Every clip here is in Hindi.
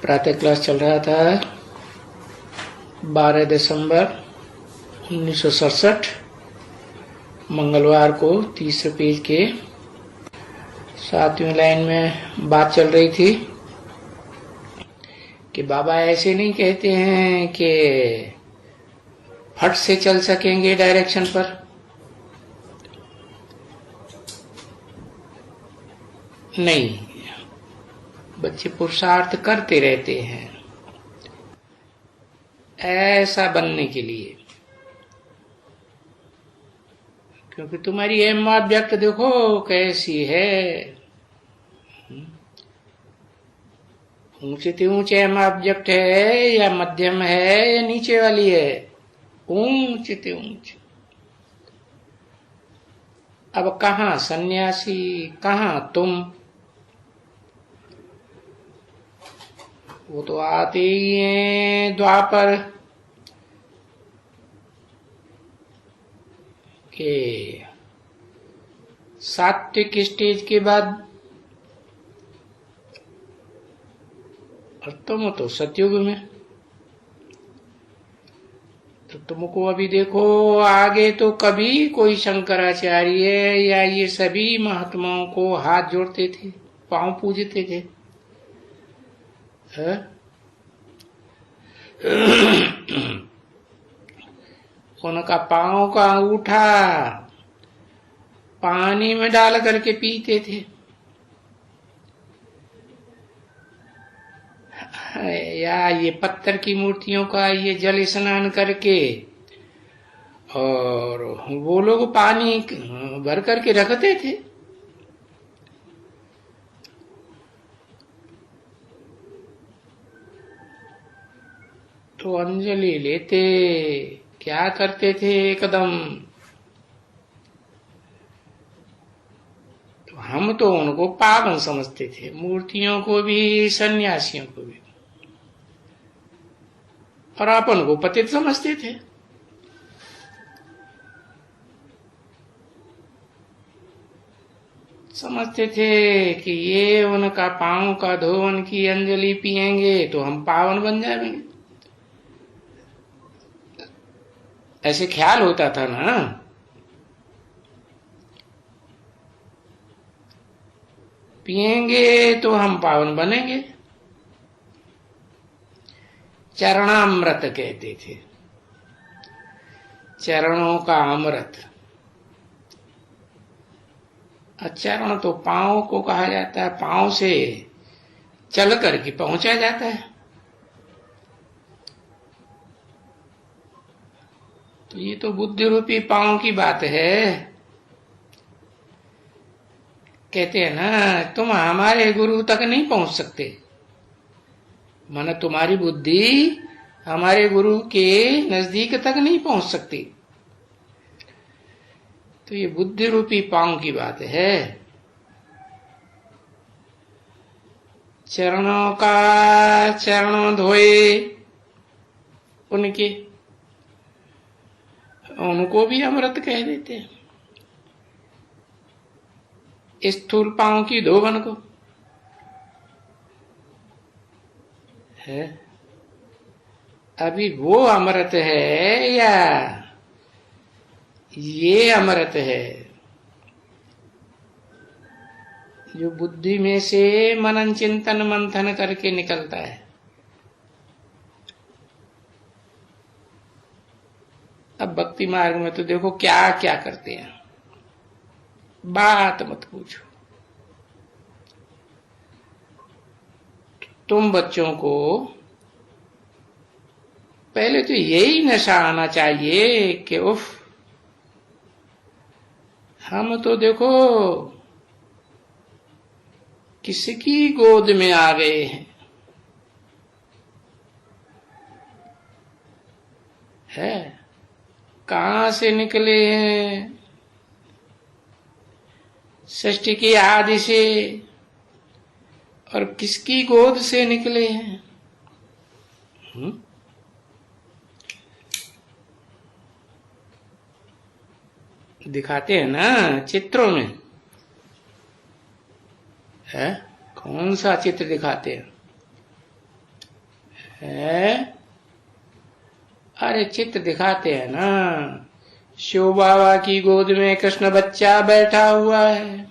प्रातः क्लास चल रहा था 12 दिसंबर 1967 मंगलवार को। तीसरे पेज के 7वीं लाइन में बात चल रही थी कि बाबा ऐसे नहीं कहते हैं कि फट से चल सकेंगे डायरेक्शन पर। नहीं, बच्चे पुरुषार्थ करते रहते हैं ऐसा बनने के लिए, क्योंकि तुम्हारी एम ऑब्जेक्ट देखो कैसी है। ऊंचे से ऊंचे एम ऑब्जेक्ट है या मध्यम है या नीचे वाली है? ऊंचे से ऊंचे। अब कहाँ सन्यासी, कहाँ तुम? वो तो आते ही हैं द्वापर के सात्विक स्टेज के बाद, और तुम तो सतयुग में। तो तुमको अभी देखो आगे तो कभी कोई शंकराचार्य या ये सभी महात्माओं को हाथ जोड़ते थे, पांव पूजते थे। उनका पांव का अंगूठा पानी में डाल करके पीते थे, या ये पत्थर की मूर्तियों का ये जल स्नान करके, और वो लोग पानी भर करके रखते थे। तो अंजलि लेते क्या करते थे एकदम। तो हम तो उनको पावन समझते थे, मूर्तियों को भी सन्यासियों को भी, और अपन को पतित समझते थे। समझते थे कि ये उनका पांव का धोवन की अंजलि पिएंगे तो हम पावन बन जाएंगे। ऐसे ख्याल होता था ना। पिएंगे तो हम पावन बनेंगे। चरणामृत कहते थे, चरणों का अमृत। चरण तो पांव को कहा जाता है, पांव से चल करके पहुंचा जाता है। तो ये तो बुद्धि रूपी पांव की बात है। कहते हैं ना, तुम हमारे गुरु तक नहीं पहुंच सकते, माना तुम्हारी बुद्धि हमारे गुरु के नजदीक तक नहीं पहुंच सकती। तो ये बुद्धि रूपी पांव की बात है। चरणों का चरण धोए उनके, उनको भी अमृत कह देते हैं। स्थूल पांव की धोवन को है। अभी वो अमृत है या ये अमृत है जो बुद्धि में से मनन चिंतन मंथन करके निकलता है? अब भक्ति मार्ग में तो देखो क्या क्या करते हैं, बात मत पूछो। तुम बच्चों को पहले तो यही नशा आना चाहिए कि उफ, हम तो देखो किसकी गोद में आ गए हैं। है कहां से निकले हैं? सृष्टि की आदि से, और किसकी गोद से निकले हैं? दिखाते हैं ना चित्रों में, है कौन सा चित्र दिखाते हैं? है। अरे चित्र दिखाते हैं ना, शिव बाबा की गोद में कृष्ण बच्चा बैठा हुआ है,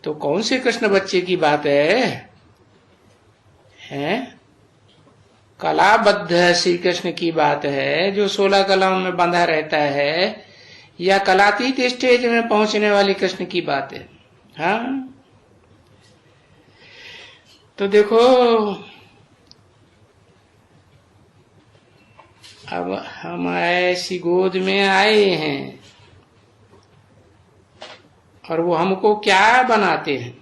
तो कौन से कृष्ण बच्चे की बात है? कलाबद्ध श्री कृष्ण की बात है, जो 16 कलाओं में बंधा रहता है, या कलातीत स्टेज में पहुंचने वाले कृष्ण की बात है? हाँ, तो देखो अब हम ऐसी गोद में आए हैं और वो हमको क्या बनाते हैं?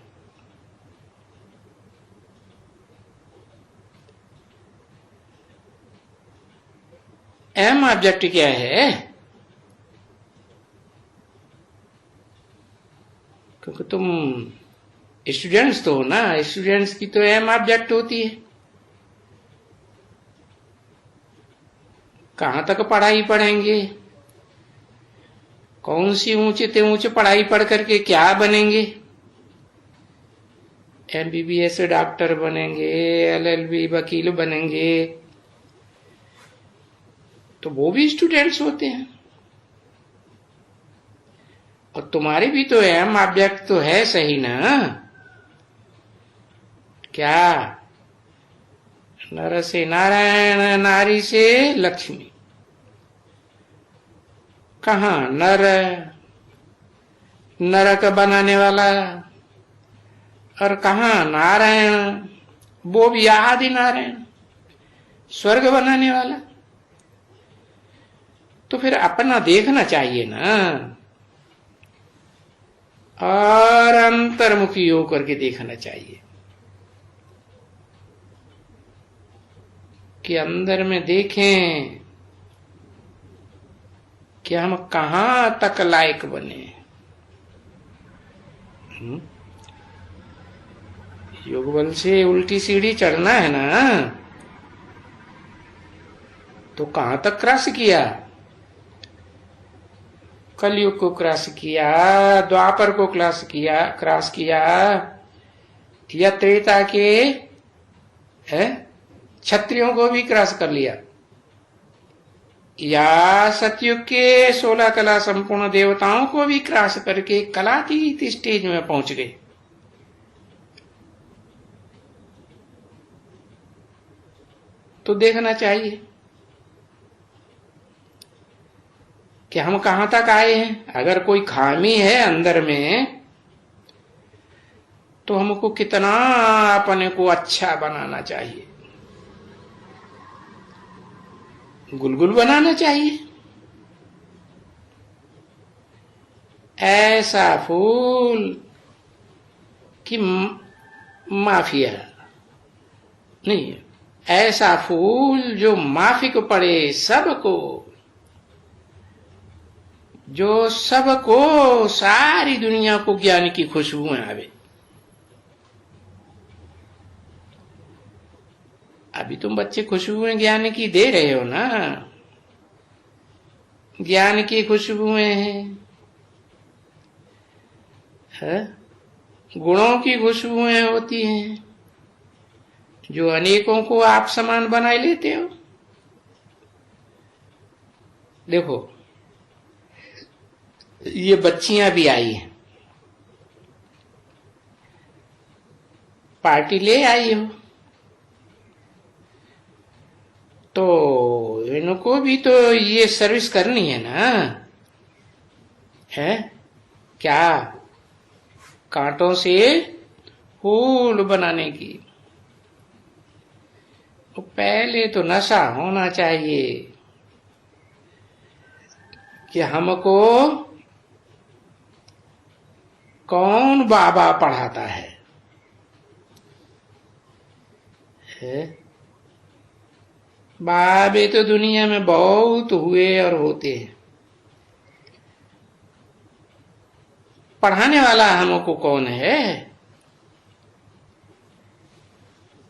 अहम ऑब्जेक्ट क्या है? क्योंकि तुम स्टूडेंट्स तो हो ना, स्टूडेंट्स की तो अहम ऑब्जेक्ट होती है। कहां तक पढ़ाई पढ़ेंगे? कौन सी ऊंचे से ऊंचे पढ़ाई पढ़ करके क्या बनेंगे? MBBS डॉक्टर बनेंगे, LLB वकील बनेंगे, तो वो भी स्टूडेंट्स होते हैं। और तुम्हारी भी तो अहम ऑब्जेक्ट तो है, सही ना? क्या? नर से नारायण, नारी से लक्ष्मी। कहाँ नर, नरक बनाने वाला, और कहाँ नारायण, वो भी आदि नारायण, स्वर्ग बनाने वाला। तो फिर अपना देखना चाहिए ना, और अंतर्मुखी होकर के देखना चाहिए कि अंदर में देखें कि हम कहां तक लायक बने। योग बल से उल्टी सीढ़ी चढ़ना है ना, तो कहां तक क्रॉस किया? कलयुग को क्रॉस किया, द्वापर को क्रॉस किया, या त्रेता के क्षत्रियों को भी क्रॉस कर लिया, या सतयुग के 16 कला संपूर्ण देवताओं को भी क्रॉस करके कलातीत स्टेज में पहुंच गए। तो देखना चाहिए कि हम कहां तक आए हैं। अगर कोई खामी है अंदर में, तो हमको कितना अपने को अच्छा बनाना चाहिए, गुलगुल बनाना चाहिए। ऐसा फूल कि माफिया नहीं, ऐसा फूल जो माफिक पड़े सबको, जो सबको, सारी दुनिया को ज्ञान की खुशबुएं आवे। अभी तुम बच्चे खुशबुएं ज्ञान की दे रहे हो ना, ज्ञान की खुशबुएं हैं, गुणों की खुशबुएं होती हैं, जो अनेकों को आप समान बनाए लेते हो। देखो ये बच्चियां भी आई हैं, पार्टी ले आई हो, तो इनको भी तो ये सर्विस करनी है ना, है क्या? कांटों से फूल बनाने की। तो पहले तो नशा होना चाहिए कि हमको कौन बाबा पढ़ाता है? बाबे तो दुनिया में बहुत हुए और होते हैं, पढ़ाने वाला हमको कौन है?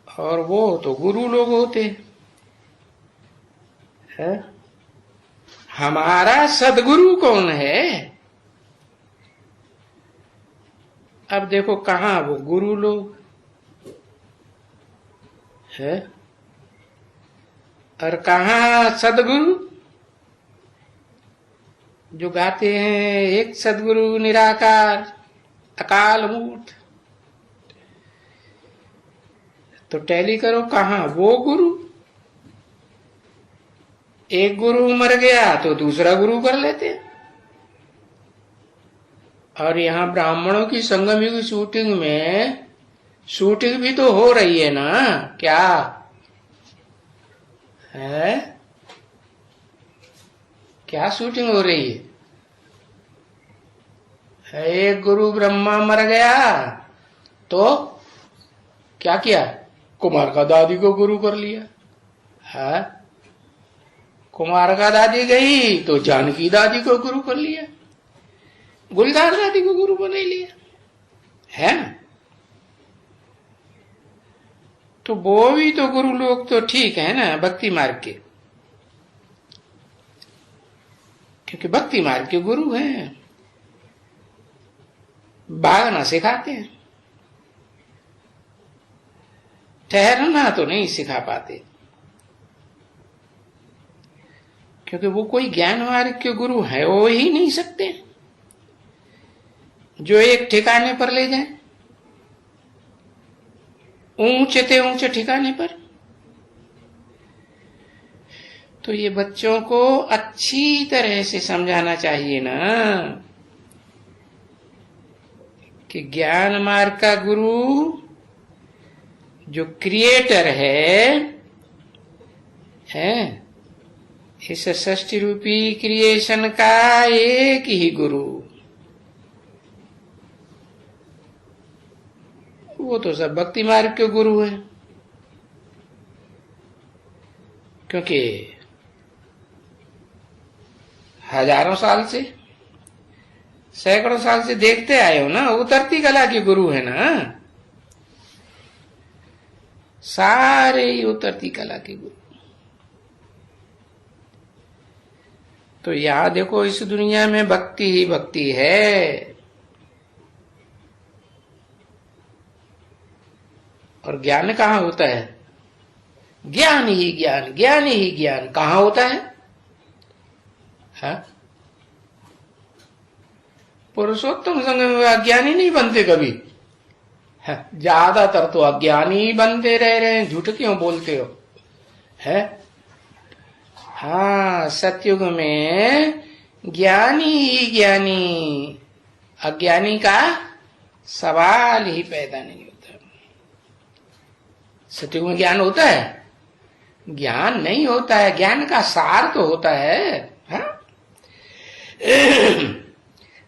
और वो तो गुरु लोग होते हैं। हमारा सदगुरु कौन है? अब देखो कहाँ वो गुरु लोग, है। और कहाँ सदगुरु जो गाते हैं, एक सदगुरु निराकार अकाल मूर्त। तो टैली करो, कहाँ वो गुरु। एक गुरु मर गया तो दूसरा गुरु कर लेते हैं। और यहाँ ब्राह्मणों की संगम युग शूटिंग में शूटिंग भी तो हो रही है ना, क्या है? क्या शूटिंग हो रही है? एक गुरु ब्रह्मा मर गया तो क्या किया? कुमार का दादी को गुरु कर लिया है। कुमार का दादी गई तो जानकी दादी को गुरु कर लिया, गुलजार दादी को गुरु बना लिया, है ना? तो वो भी तो गुरु लोग तो ठीक है ना, भक्ति मार्ग के, क्योंकि भक्ति मार्ग के गुरु हैं, भागना सिखाते हैं, ठहरना तो नहीं सिखा पाते, क्योंकि वो कोई ज्ञान मार्ग के गुरु है हो ही नहीं सकते जो एक ठिकाने पर ले जाए, ऊंचे ते ऊंचे ठिकाने पर। तो ये बच्चों को अच्छी तरह से समझाना चाहिए ना कि ज्ञान मार्ग का गुरु जो क्रिएटर है इस सृष्टि रूपी क्रिएशन का एक ही गुरु, वो तो सब भक्ति मार्ग के गुरु हैं। क्योंकि हजारों साल से, सैकड़ों साल से देखते आए हो ना, उतरती कला के गुरु है ना, सारे ही उतरती कला के गुरु। तो यहां देखो, इस दुनिया में भक्ति ही भक्ति है, और ज्ञान कहाँ होता है? ज्ञान ही ज्ञान, ज्ञान ही ज्ञान कहाँ होता है? पुरुषोत्तम संग में अज्ञानी नहीं बनते कभी, ज्यादातर तो अज्ञानी ही बनते रह रहे हैं। झूठ क्यों बोलते हो? है हाँ, सतयुग में ज्ञानी ही ज्ञानी, अज्ञानी का सवाल ही पैदा नहीं होता। सतयुग में ज्ञान होता है? ज्ञान नहीं होता है, ज्ञान का सार तो होता है।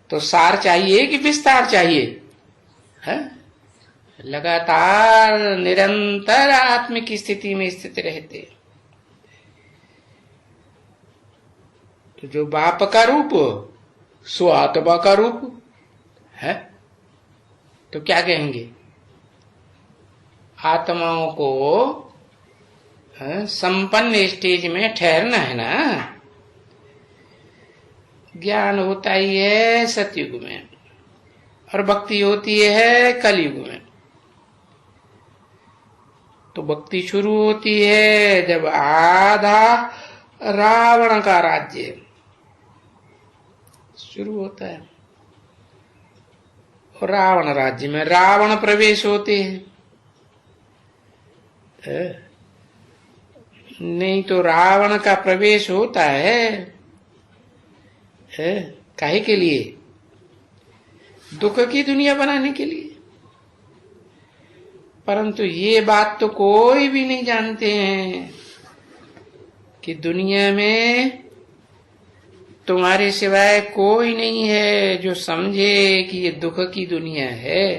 तो सार चाहिए कि विस्तार चाहिए? है? लगातार निरंतर आत्मिक स्थिति में स्थित रहते, तो जो बाप का रूप सो आत्मा का रूप है, तो क्या कहेंगे? आत्माओं को संपन्न स्टेज में ठहरना है ना। ज्ञान होता ही है सतयुग में, और भक्ति होती है कलयुग में। तो भक्ति शुरू होती है जब आधा रावण का राज्य शुरू होता है, और रावण राज्य में रावण प्रवेश होते हैं। नहीं तो रावण का प्रवेश होता है काहे के लिए? दुख की दुनिया बनाने के लिए। परंतु ये बात तो कोई भी नहीं जानते हैं कि दुनिया में तुम्हारे सिवाय कोई नहीं है जो समझे कि ये दुख की दुनिया है,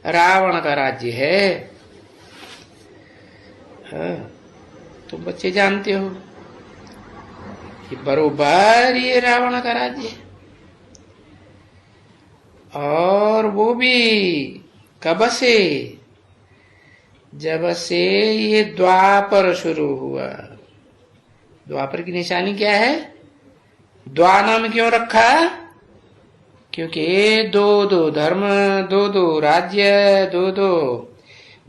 रावण का राज्य है। तुम बच्चे जानते हो कि बरोबर ये रावण का राज्य है, और वो भी कब से? जब से ये द्वापर शुरू हुआ। द्वापर की निशानी क्या है? द्वा नाम क्यों रखा? क्योंकि दो दो धर्म, दो दो राज्य, दो दो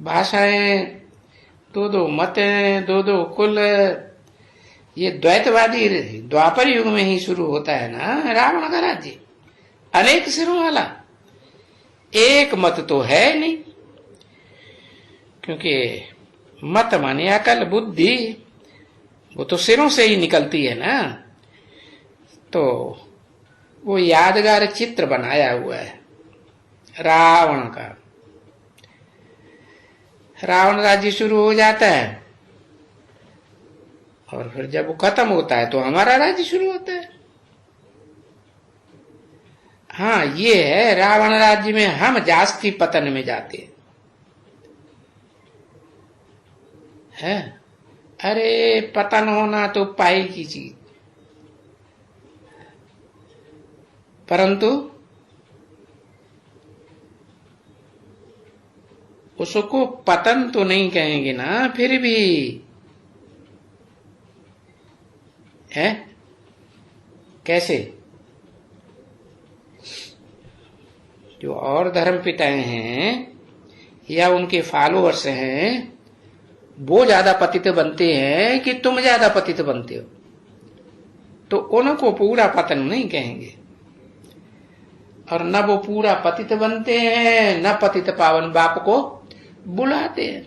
भाषाएं दो दो मतें, दो दो कुल। ये द्वैतवादी द्वापर युग में ही शुरू होता है ना रावण का राज्य, अनेक सिरों वाला। एक मत तो है नहीं, क्योंकि मत माने अकल बुद्धि, वो तो सिरों से ही निकलती है ना। तो वो यादगार चित्र बनाया हुआ है रावण का। रावण राज्य शुरू हो जाता है और फिर जब वो खत्म होता है तो हमारा राज्य शुरू होता है। हाँ, ये है रावण राज्य में हम जास्ती पतन में जाते हैं। अरे पतन होना तो पाई की चीज, परंतु उसको पतन तो नहीं कहेंगे ना, फिर भी है। कैसे? जो और धर्म पिताएं हैं या उनके फॉलोअर्स हैं, वो ज्यादा पतित बनते हैं कि तुम ज्यादा पतित बनते हो, तो उनको पूरा पतन नहीं कहेंगे। और न वो पूरा पतित बनते हैं, न पतित पावन बाप को बुलाते हैं।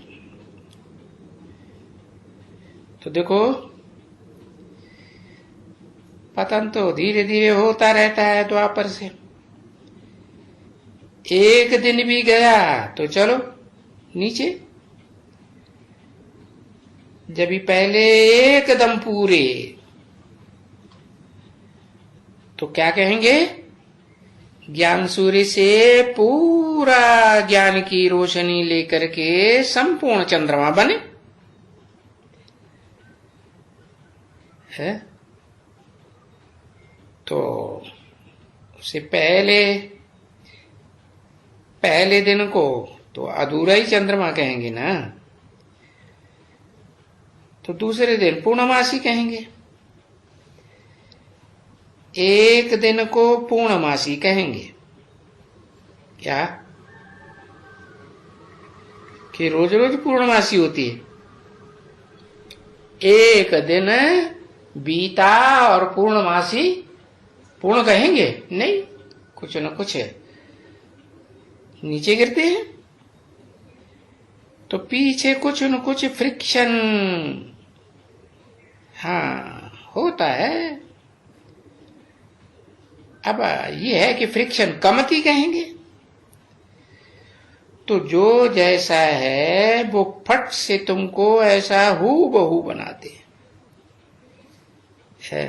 तो देखो, पतन तो धीरे धीरे होता रहता है द्वापर से। एक दिन भी गया तो चलो नीचे। जब भी पहले एकदम पूरे, तो क्या कहेंगे? ज्ञान सूर्य से पूरा ज्ञान की रोशनी लेकर के संपूर्ण चंद्रमा बने है। तो उससे पहले दिन को तो अधूरा ही चंद्रमा कहेंगे ना, तो दूसरे दिन पूर्णमासी कहेंगे। एक दिन को पूर्णमासी कहेंगे। क्या कि रोज रोज पूर्णमासी होती है? एक दिन बीता और पूर्णमासी पूर्ण कहेंगे? नहीं, कुछ न कुछ नीचे गिरते हैं। तो पीछे कुछ न कुछ फ्रिक्शन हाँ होता है। अब ये है कि फ्रिक्शन कमती कहेंगे। तो जो जैसा है वो फट से तुमको ऐसा हूबहू बनाते है।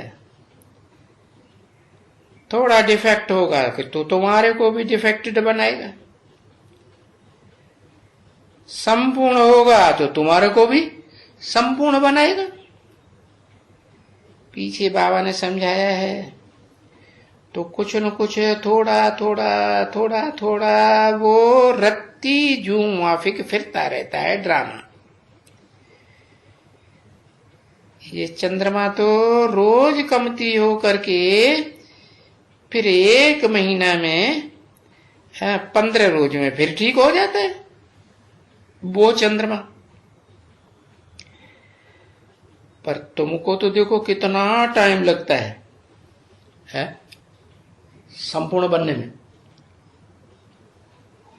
थोड़ा डिफेक्ट होगा कि तो तुम्हारे को भी डिफेक्टेड बनाएगा, संपूर्ण होगा तो तुम्हारे को भी संपूर्ण बनाएगा। पीछे बाबा ने समझाया है। तो कुछ न कुछ थोड़ा थोड़ा थोड़ा थोड़ा वो रत्ती जू माफिक फिरता रहता है ड्रामा। ये चंद्रमा तो रोज कमती हो करके फिर एक महीना में 15 रोज में फिर ठीक हो जाता है वो चंद्रमा। पर तुमको तो देखो कितना टाइम लगता है संपूर्ण बनने में।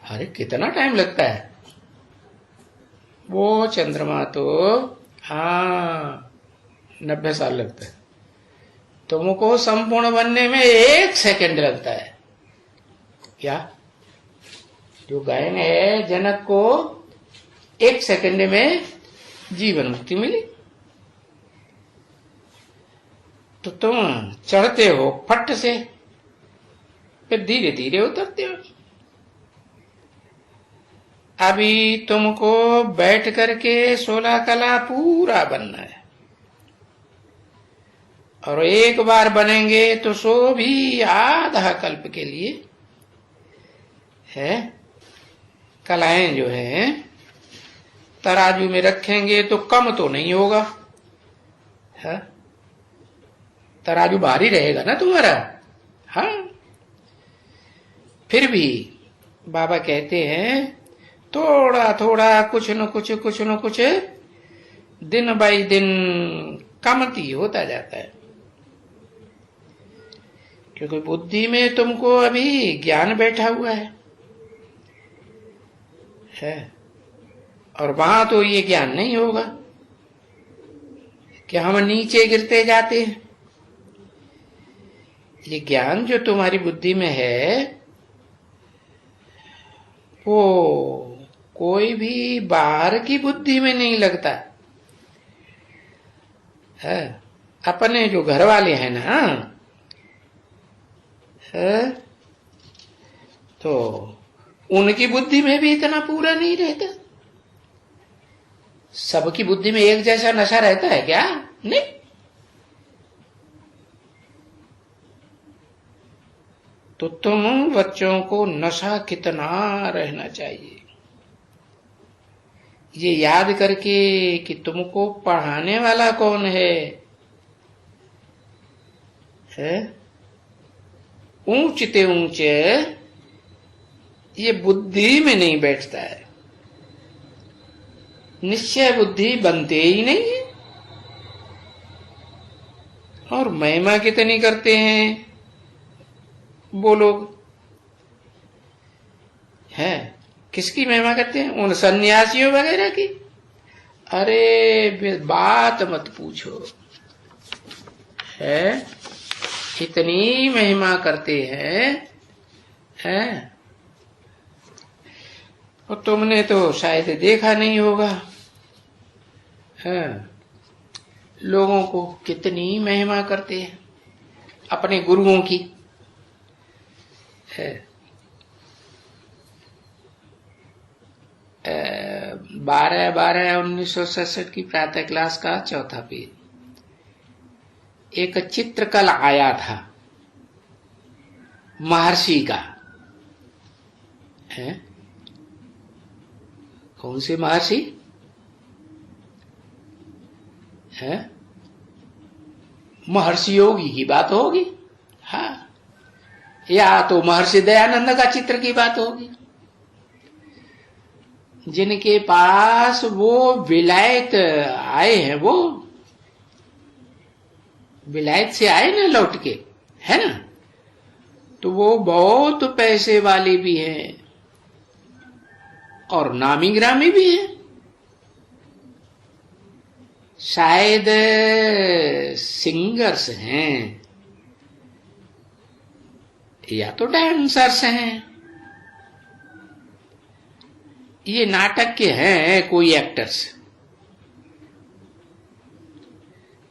अरे कितना टाइम लगता है। वो चंद्रमा तो 90 साल लगता है। तुमको संपूर्ण बनने में 1 सेकंड लगता है। क्या? जो गायन है जनक को 1 सेकंड में जीवन मुक्ति मिली, तो तुम चढ़ते हो फट से, फिर धीरे धीरे उतरते हो। अभी तुमको बैठ करके 16 कला पूरा बनना है, और एक बार बनेंगे तो सो भी आधा कल्प के लिए है। कलाएं जो है तराजू में रखेंगे तो कम तो नहीं होगा है? तराजू भारी रहेगा ना तुम्हारा। हाँ, फिर भी बाबा कहते हैं थोड़ा थोड़ा कुछ न कुछ दिन बाई दिन कमती होता जाता है, क्योंकि बुद्धि में तुमको अभी ज्ञान बैठा हुआ है, और वहां तो ये ज्ञान नहीं होगा कि हम नीचे गिरते जाते हैं। ये ज्ञान जो तुम्हारी बुद्धि में है वो कोई भी बाहर की बुद्धि में नहीं लगता है। अपने जो घर वाले हैं ना है, तो उनकी बुद्धि में भी इतना पूरा नहीं रहता। सबकी बुद्धि में एक जैसा नशा रहता है क्या? नहीं। तो तुम बच्चों को नशा कितना रहना चाहिए ये याद करके कि तुमको पढ़ाने वाला कौन है, ऊंचते ऊंचे ये बुद्धि में नहीं बैठता है, निश्चय बुद्धि बनते ही नहीं है। और महिमा कितनी करते हैं वो लोग, है किसकी महिमा करते हैं? उन सन्यासियों वगैरह की। अरे बात मत पूछो, है इतनी महिमा करते हैं, और तुमने तो शायद देखा नहीं होगा है, लोगों को कितनी महिमा करते हैं अपने गुरुओं की है। 12/12/1967 की प्रातः क्लास का चौथा पेज, एक चित्रकला आया था महर्षि का है। कौन से महर्षि है? महर्षि योगी की बात होगी, हाँ, या तो महर्षि दयानंद का चित्र की बात होगी, जिनके पास वो विलायत आए हैं, वो विलायत से आए ना लौट के, है ना, तो वो बहुत पैसे वाले भी हैं और नामी ग्रामी भी हैं। शायद सिंगर्स हैं या तो डांसर्स हैं, ये नाटक के हैं कोई एक्टर्स।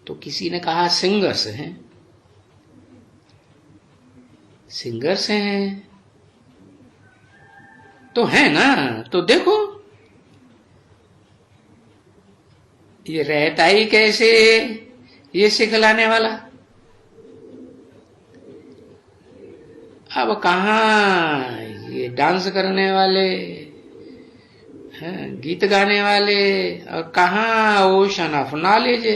तो किसी ने कहा सिंगर्स हैं, सिंगर्स हैं तो है ना, तो देखो ये रहता ही कैसे ये सिखलाने वाला। अब कहाँ ये डांस करने वाले हैं, गीत गाने वाले, और कहाँ ओशन ऑफ नॉलेज।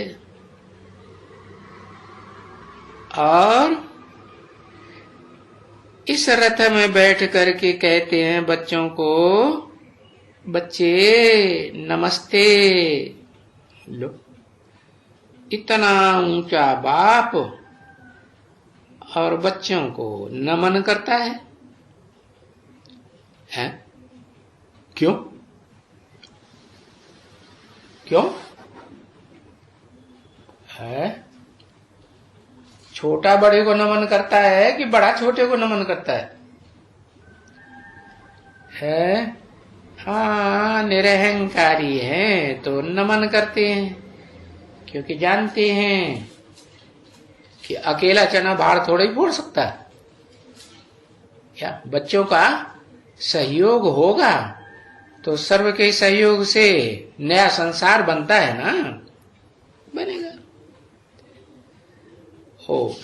और इस रथ में बैठ करके कहते हैं बच्चों को, बच्चे नमस्ते, लो इतना ऊंचा बाप और बच्चों को नमन करता है, हैं? क्यों क्यों है? छोटा बड़े को नमन करता है कि बड़ा छोटे को नमन करता है? हाँ, निरहंकारी है तो नमन करते हैं, क्योंकि जानते हैं कि अकेला चना भार थोड़ा ही फोड़ सकता है। क्या बच्चों का सहयोग होगा तो सर्व के सहयोग से नया संसार बनता है ना, बनेगा। हो